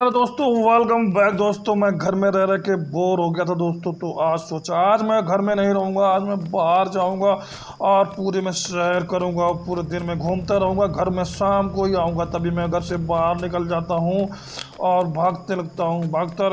Hello दोस्तों, welcome back. दोस्तों मैं घर में रह रह के बोर हो गया था दोस्तों, तो आज सोचा आज मैं घर में नहीं रहूँगा, आज मैं बाहर जाऊँगा और पूरे में सैर करूँगा और पूरे दिन में घूमता रहूँगा। घर में शाम को ही आऊँगा, तभी मैं घर से बाहर निकल जाता हूँ और भागते लगता हूँ, भागता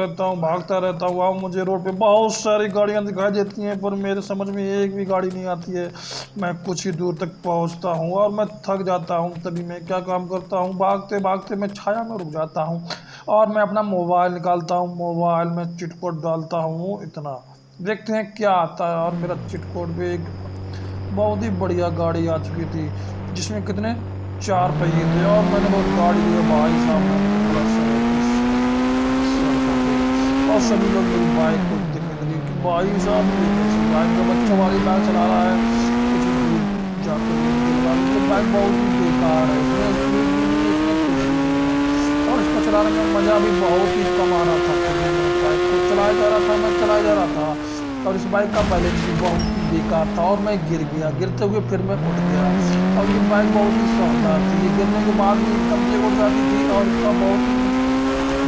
रहता हूँ। अब मुझे रोड पे बहुत सारी गाड़ियाँ दिखाई देती हैं, पर मेरे समझ में एक भी गाड़ी नहीं आती है। मैं कुछ ही दूर तक पहुँचता हूँ और मैं थक जाता हूँ। तभी मैं क्या काम करता हूँ, भागते भागते मैं छाया में रुक जाता हूँ और मैं अपना मोबाइल निकालता हूँ, मोबाइल में चिट कोड डालता हूँ। इतना देखते हैं क्या आता है। और मेरा चिट कोड पे एक बहुत ही बढ़िया गाड़ी आ चुकी थी, जिसमें कितने चार पहिए थे। और मैंने वो गाड़ी लिया भाई साहब, मैंने तो पूरा शहर की सर कर दी। और सभी लोग मेरी बाइक को देखने लगे कि भाई साहब ये कैसी बाइक, जो बच्चों वाली बाइक चला रहा है, कुछ ही दूर जाते हुए मुझे लगा कि ये बाइक बहुत ही बेकार है, इसमें स्पीड भी नहीं है, इसमें कुछ भी नहीं है और इसको चलाने में मज़ा भी बहुत ही कम आ रहा था। फिर भी मैं बाइक को चलाया जा रहा था, मैं चलाया जा रहा था और इस बाइक का बैलेंस भी बहुत ही बेकार था और मैं गिर गया। गिरते हुए फिर मैं उठ गया। और ये बाइक बहुत ही शानदार थी, ये गिरने के बाद भी एकदम से उठ जाती थी और इसका बहुत ही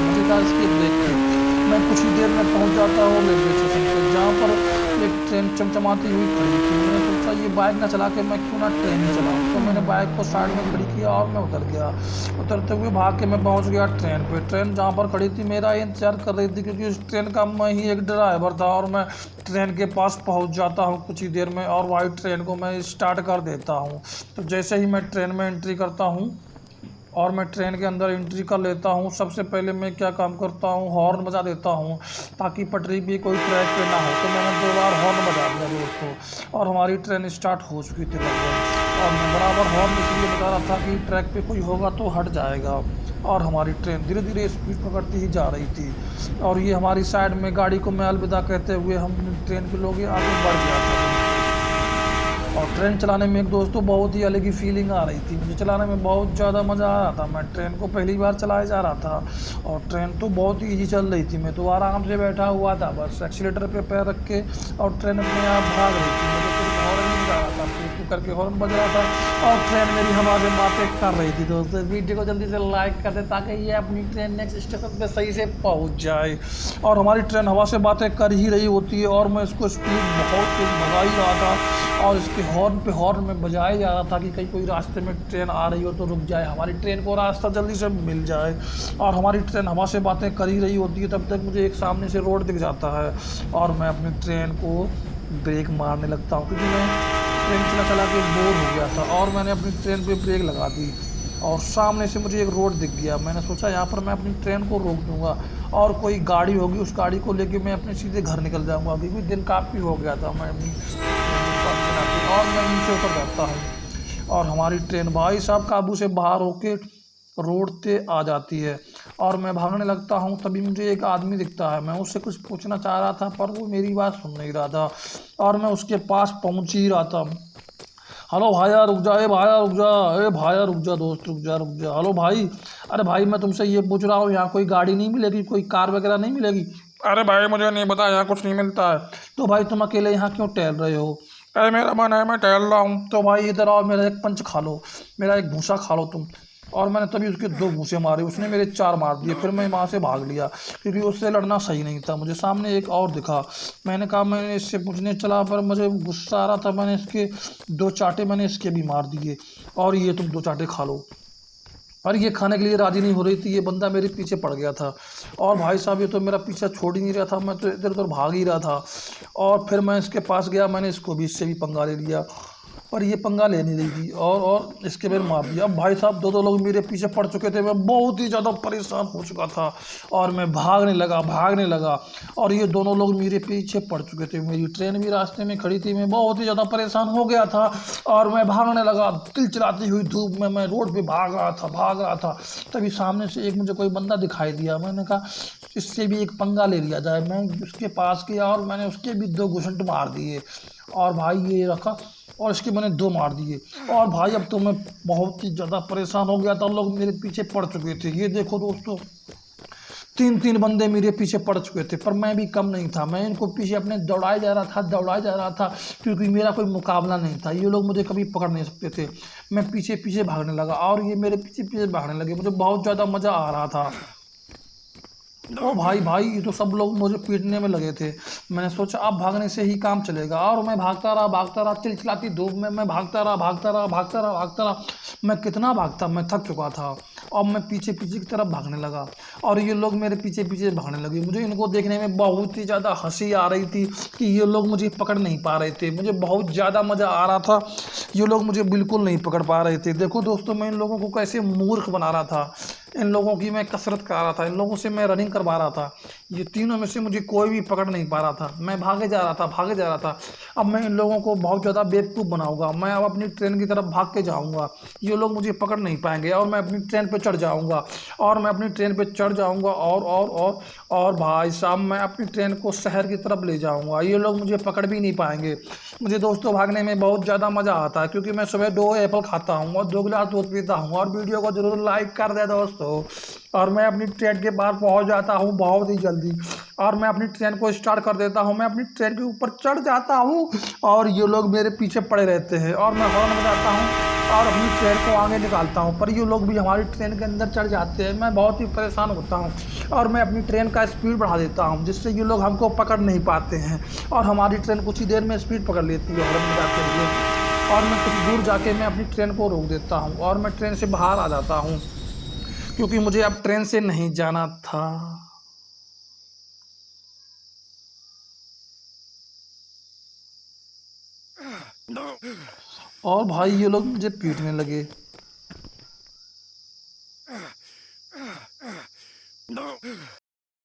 मज़ेदार इसके ब्रेक थे। मैं कुछ ही देर में पहुंच जाता हूँ रेलवे स्टेशन पे, जहाँ पर एक ट्रेन चमचमाती हुई खड़ी थी। मैंने सोचा ये बाइक ना चला के मैं क्यों ना ट्रेन ही चलाऊं, तो मैंने बाइक को साइड में खड़ी किया और मैं उतर गया। उतरते हुए भाग के मैं पहुंच गया ट्रेन पे। ट्रेन जहाँ पर खड़ी थी मेरा इंतजार कर रही थी, क्योंकि उस ट्रेन का मैं ही एक ड्राइवर था। और मैं ट्रेन के पास पहुंच जाता हूं कुछ ही देर में और वही ट्रेन को मैं स्टार्ट कर देता हूं। तो जैसे ही मैं ट्रेन में एंट्री करता हूं और मैं ट्रेन के अंदर एंट्री कर लेता हूँ, सबसे पहले मैं क्या काम करता हूँ, हॉर्न बजा देता हूँ, ताकि पटरी भी कोई ट्रैक पे ना हो। तो मैंने 2 बार हॉर्न बजा दिया दोस्तों और हमारी ट्रेन स्टार्ट हो चुकी थी लगभग। और मैं बराबर हॉर्न इसलिए बजा रहा था कि ट्रैक पे कोई होगा तो हट जाएगा। और हमारी ट्रेन धीरे धीरे स्पीड पकड़ती ही जा रही थी और ये हमारी साइड में गाड़ी को मैं अलविदा कहते हुए हम ट्रेन के लोग आगे बढ़ गया था दोस्तों। और ट्रेन चलाने में एक दोस्तों बहुत ही अलग ही फीलिंग आ रही थी, मुझे चलाने में बहुत ज़्यादा मज़ा आ रहा था। मैं ट्रेन को पहली बार चलाया जा रहा था और ट्रेन तो बहुत ही ईजी चल रही थी। मैं तो आराम से बैठा हुआ था, बस एक्सीलेटर पे पैर रख के, और ट्रेन अपने आप भाग रही थी। मैं तो सिर्फ हॉर्न ही बजा रहा था, फू फू करके हॉर्न बज रहा था और ट्रेन मेरी हवा में बातें कर रही थी। दोस्तों वीडियो को जल्दी से लाइक कर दे ताकि ये अपनी ट्रेन नेक्स्ट स्टेशन पे सही से पहुंच जाए। और हमारी ट्रेन हवा से बातें कर ही रही होती है और मैं इसको स्पीड बहुत तेज भगा ही रहा था और इसके हॉर्न पे हॉर्न में बजाया जा रहा था कि कहीं कोई रास्ते में ट्रेन आ रही हो तो रुक जाए, हमारी ट्रेन को रास्ता जल्दी से मिल जाए। और हमारी ट्रेन हवा से बातें कर ही रही होती है, तब तक मुझे एक सामने से रोड दिख जाता है और मैं अपनी ट्रेन को ब्रेक मारने लगता हूँ, क्योंकि मैं ट्रेन चला चला के बोर हो गया था। और मैंने अपनी ट्रेन पे ब्रेक लगा दी और सामने से मुझे एक रोड दिख गया। मैंने सोचा यहाँ पर मैं अपनी ट्रेन को रोक दूंगा और कोई गाड़ी होगी, उस गाड़ी को लेके मैं अपने सीधे घर निकल जाऊंगा, अभी भी दिन काफ़ी हो गया था। मैं अपनी ट्रेनिंग को अपने नाते और मैं नीचे उतर जाता हूँ और हमारी ट्रेन भाई साहब काबू से बाहर होके रोड पे आ जाती है और मैं भागने लगता हूँ। तभी मुझे एक आदमी दिखता है, मैं उससे कुछ पूछना चाह रहा था पर वो मेरी बात सुन नहीं रहा था और मैं उसके पास पहुँच ही रहा था। हेलो भाया रुक जा, ए भाया रुक जा, ए भाया रुक जा, दोस्त रुक जा रुक जा, हेलो भाई। अरे भाई मैं तुमसे ये पूछ रहा हूँ, यहाँ कोई गाड़ी नहीं मिलेगी, कोई कार वगैरह नहीं मिलेगी? अरे भाई मुझे नहीं पता, यहाँ कुछ नहीं मिलता है। तो भाई तुम अकेले यहाँ क्यों टहल रहे हो? अरे मेरा मन है, मैं टहल रहा हूँ। तो भाई इधर आओ, मेरा एक पंच खा लो, मेरा एक भूसा खा लो तुम। और मैंने तभी उसके 2 घूंसे मारे, उसने मेरे 4 मार दिए। फिर मैं वहाँ से भाग लिया, क्योंकि उससे लड़ना सही नहीं था। मुझे सामने एक और दिखा, मैंने कहा मैंने इससे पूछने चला पर मुझे गुस्सा आ रहा था, मैंने इसके 2 चाटे मैंने इसके भी मार दिए और ये तुम 2 चाटे खा लो। और ये खाने के लिए राजी नहीं हो रही थी, ये बंदा मेरे पीछे पड़ गया था और भाई साहब ये तो मेरा पीछा छोड़ ही नहीं रहा था, मैं तो इधर उधर भाग ही रहा था। और फिर मैं इसके पास गया, मैंने इसको भी इससे भी पंगा ले लिया पर ये पंगा ले नहीं रही थी और इसके फिर मार दिया। अब भाई साहब 2 2 लोग मेरे पीछे पड़ चुके थे, मैं बहुत ही ज़्यादा परेशान हो चुका था और मैं भागने लगा और ये दोनों लोग मेरे पीछे पड़ चुके थे। मेरी ट्रेन भी रास्ते में खड़ी थी, मैं बहुत ही ज़्यादा परेशान हो गया था और मैं भागने लगा। चिलचिलाती हुई धूप में मैं रोड पे भाग रहा था। तभी सामने से एक मुझे कोई बंदा दिखाई दिया, मैंने कहा इससे भी एक पंगा ले लिया जाए। मैं उसके पास गया और मैंने उसके भी 2 घुसंट मार दिए और भाई ये रखा और इसके मैंने 2 मार दिए। और भाई अब तो मैं बहुत ही ज़्यादा परेशान हो गया था, लोग मेरे पीछे पड़ चुके थे। ये देखो दोस्तों, 3 3 बंदे मेरे पीछे पड़ चुके थे पर मैं भी कम नहीं था, मैं इनको पीछे अपने दौड़ाया जा रहा था क्योंकि मेरा कोई मुकाबला नहीं था, ये लोग मुझे कभी पकड़ नहीं सकते थे। मैं पीछे पीछे भागने लगा और ये मेरे पीछे पीछे भागने लगे, मुझे बहुत ज़्यादा मज़ा आ रहा था। ओ भाई भाई, ये तो सब लोग मुझे पीटने में लगे थे। मैंने सोचा अब भागने से ही काम चलेगा, और मैं भागता रहा चिलचिलाती धूप में। मैं भागता रहा। मैं कितना भागता, मैं थक चुका था। अब मैं पीछे पीछे की तरफ भागने लगा, और ये लोग मेरे पीछे पीछे भागने लगे। मुझे इनको देखने में बहुत ही ज़्यादा हंसी आ रही थी कि ये लोग मुझे पकड़ नहीं पा रहे थे। मुझे बहुत ज़्यादा मज़ा आ रहा था, ये लोग मुझे बिल्कुल नहीं पकड़ पा रहे थे। देखो दोस्तों, मैं इन लोगों को कैसे मूर्ख बना रहा था। इन लोगों की मैं कसरत करा रहा था, इन लोगों से मैं रनिंग करवा रहा था। ये तीनों में से मुझे कोई भी पकड़ नहीं पा रहा था। मैं भागे जा रहा था। अब मैं इन लोगों को बहुत ज़्यादा बेवकूफ़ बनाऊंगा। मैं अब अपनी ट्रेन की तरफ भाग के जाऊंगा। ये लोग मुझे पकड़ नहीं पाएंगे, और मैं अपनी ट्रेन पे चढ़ जाऊंगा। और मैं अपनी ट्रेन पे चढ़ जाऊंगा, और भाई साहब, मैं अपनी ट्रेन को शहर की तरफ ले जाऊंगा। ये लोग मुझे पकड़ भी नहीं पाएंगे। मुझे दोस्तों भागने में बहुत ज़्यादा मज़ा आता है, क्योंकि मैं सुबह 2 एप्पल खाता हूँ और 2 गिलास दूध पीता हूँ। और वीडियो को जरूर लाइक कर दे दोस्तों। और मैं अपनी ट्रेन के पार पहुँच जाता हूँ बहुत ही जल्दी। और मैं अपनी ट्रेन को स्टार्ट कर देता हूँ, मैं अपनी ट्रेन के ऊपर चढ़ जाता हूँ। और ये लोग मेरे पीछे पड़े रहते हैं, और मैं हॉर्न बजाता हूँ और अपनी ट्रेन को आगे निकालता हूँ। पर ये लोग भी हमारी ट्रेन के अंदर चढ़ जाते हैं। मैं बहुत ही परेशान होता हूँ, और मैं अपनी ट्रेन का स्पीड बढ़ा देता हूँ, जिससे ये लोग हमको पकड़ नहीं पाते हैं। और हमारी ट्रेन कुछ ही देर में स्पीड पकड़ लेती है हॉर्न बजाते हुए। और मैं कुछ दूर जाके मैं अपनी ट्रेन को रोक देता हूँ, और मैं ट्रेन से बाहर आ जाता हूँ, क्योंकि मुझे अब ट्रेन से नहीं जाना था। और भाई, ये लोग मुझे पीटने लगे।